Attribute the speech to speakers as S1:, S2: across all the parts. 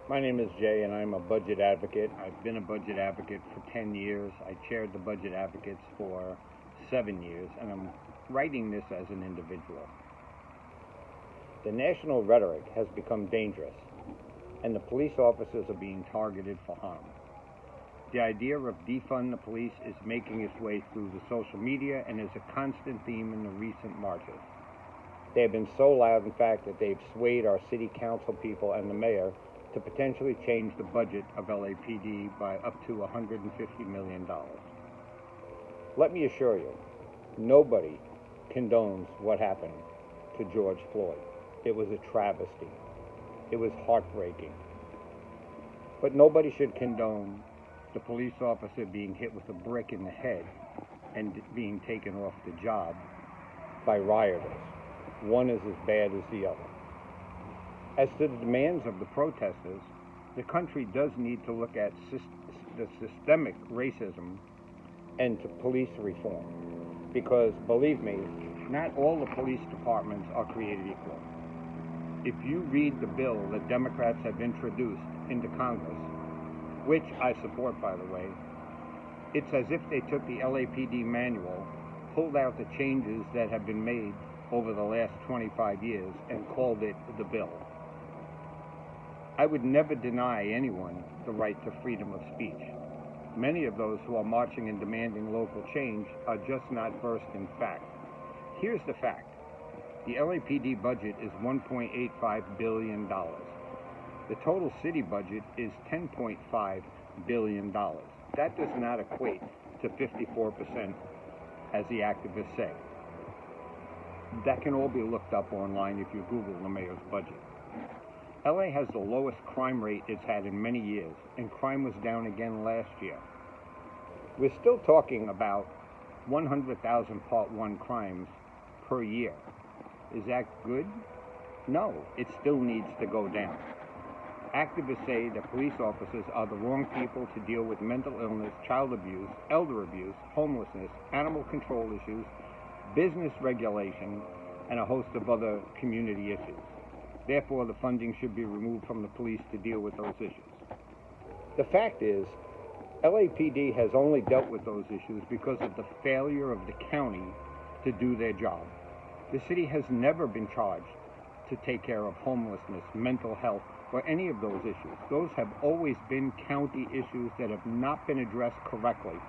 S1: My name is Jay, and I'm a budget advocate. I've been a budget advocate for 10 years. I chaired the budget advocates for 7 years, and I'm writing this as an individual. The national rhetoric has become dangerous, and the police officers are being targeted for harm. The idea of defund the police is making its way through the social media and is a constant theme in the recent marches. They have been so loud, in fact, that they've swayed our city council people and the mayor to potentially change the budget of LAPD by up to $150 million. Let me assure you, nobody condones what happened to George Floyd. It was a travesty. It was heartbreaking. But nobody should condone the police officer being hit with a brick in the head and being taken off the job by rioters. One is as bad as the other. As to the demands of the protesters, the country does need to look at the systemic racism and to police reform. Because, believe me, not all the police departments are created equal. If you read the bill that Democrats have introduced into Congress, which I support, by the way, it's as if they took the LAPD manual, pulled out the changes that have been made over the last 25 years, and called it the bill. I would never deny anyone the right to freedom of speech. Many of those who are marching and demanding local change are just not versed in fact. Here's the fact. The LAPD budget is $1.85 billion. The total city budget is $10.5 billion. That does not equate to 54%, as the activists say. That can all be looked up online if you Google the mayor's budget. LA has the lowest crime rate it's had in many years, and crime was down again last year. We're still talking about 100,000 Part 1 crimes per year. Is that good? No, it still needs to go down. Activists say that police officers are the wrong people to deal with mental illness, child abuse, elder abuse, homelessness, animal control issues, business regulation, and a host of other community issues. Therefore, the funding should be removed from the police to deal with those issues. The fact is, LAPD has only dealt with those issues because of the failure of the county to do their job. The city has never been charged to take care of homelessness, mental health, or any of those issues. Those have always been county issues that have not been addressed correctly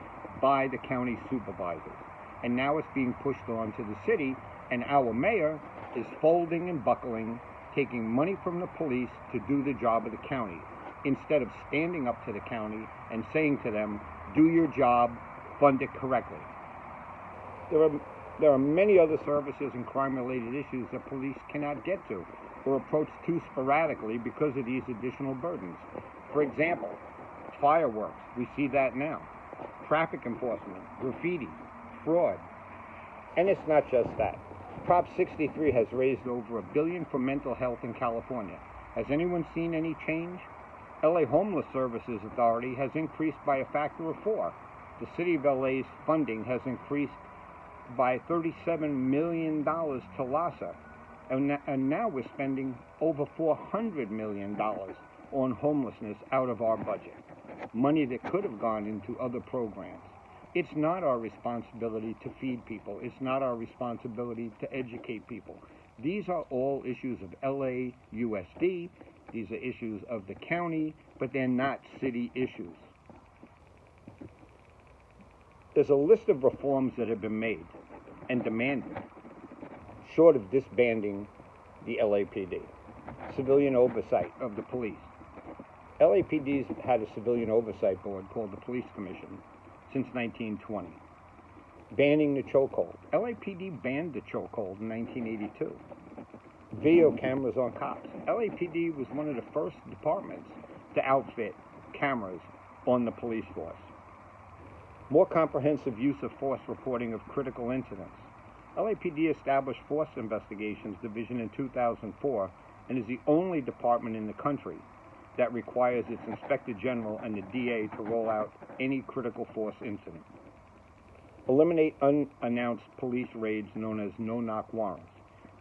S1: by the county supervisors. And now it's being pushed on to the city, and our mayor is folding and buckling, taking money from the police to do the job of the county, instead of standing up to the county and saying to them, do your job, fund it correctly. There are many other services and crime-related issues that police cannot get to or approach too sporadically because of these additional burdens. For example, fireworks, we see that now. Traffic enforcement, graffiti, fraud. And it's not just that. Prop 63 has raised over $1 billion for mental health in California. Has anyone seen any change? LA Homeless Services Authority has increased by a factor of 4. The City of LA's funding has increased by $37 million to LASA. And now we're spending over $400 million on homelessness out of our budget. Money that could have gone into other programs. It's not our responsibility to feed people. It's not our responsibility to educate people. These are all issues of LAUSD. These are issues of the county, but they're not city issues. There's a list of reforms that have been made and demanded, short of disbanding the LAPD. Civilian oversight of the police. LAPD's had a civilian oversight board called the Police Commission since 1920. Banning the chokehold. LAPD banned the chokehold in 1982. Video cameras on cops. LAPD was one of the first departments to outfit cameras on the police force. More comprehensive use of force reporting of critical incidents. LAPD established Force Investigations Division in 2004 and is the only department in the country that requires its Inspector General and the DA to roll out any critical force incident. Eliminate unannounced police raids known as no-knock warrants.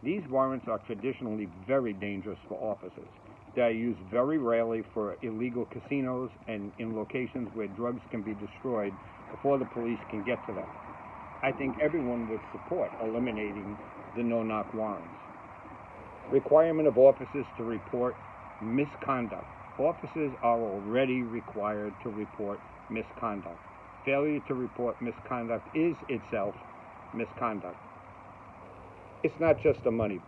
S1: These warrants are traditionally very dangerous for officers. that are used very rarely for illegal casinos and in locations where drugs can be destroyed before the police can get to them. I think everyone would support eliminating the no-knock warrants. Requirement of officers to report misconduct. Officers are already required to report misconduct. Failure to report misconduct is itself misconduct. It's not just the money.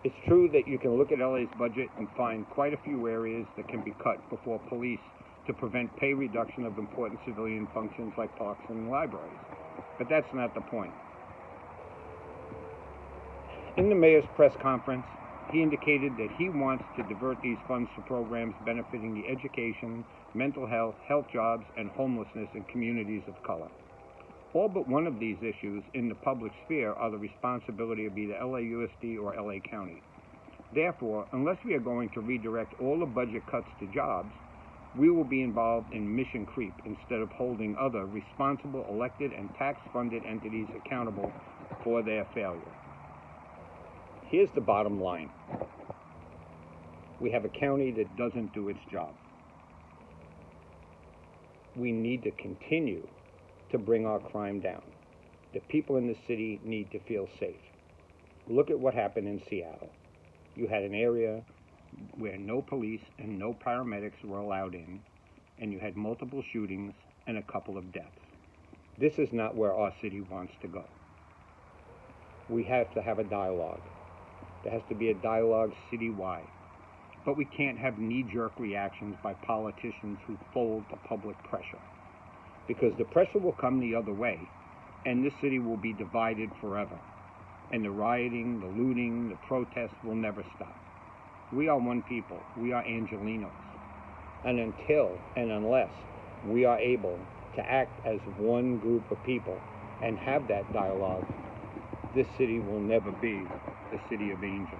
S1: It's true that you can look at LA's budget and find quite a few areas that can be cut before police to prevent pay reduction of important civilian functions like parks and libraries. But that's not the point. In the mayor's press conference, he indicated that he wants to divert these funds to programs benefiting the education, mental health, health jobs, and homelessness in communities of color. All but one of these issues in the public sphere are the responsibility of either LAUSD or LA County. Therefore, unless we are going to redirect all the budget cuts to jobs, we will be involved in mission creep instead of holding other responsible elected and tax-funded entities accountable for their failure. Here's the bottom line. We have a county that doesn't do its job. We need to continue to bring our crime down. The people in the city need to feel safe. Look at what happened in Seattle. You had an area where no police and no paramedics were allowed in, and you had multiple shootings and a couple of deaths. This is not where our city wants to go. We have to have a dialogue. There has to be a dialogue citywide. But we can't have knee-jerk reactions by politicians who fold to public pressure. Because the pressure will come the other way, and this city will be divided forever. And the rioting, the looting, the protests will never stop. We are one people. We are Angelenos. And until and unless we are able to act as one group of people and have that dialogue, this city will never be the city of angels.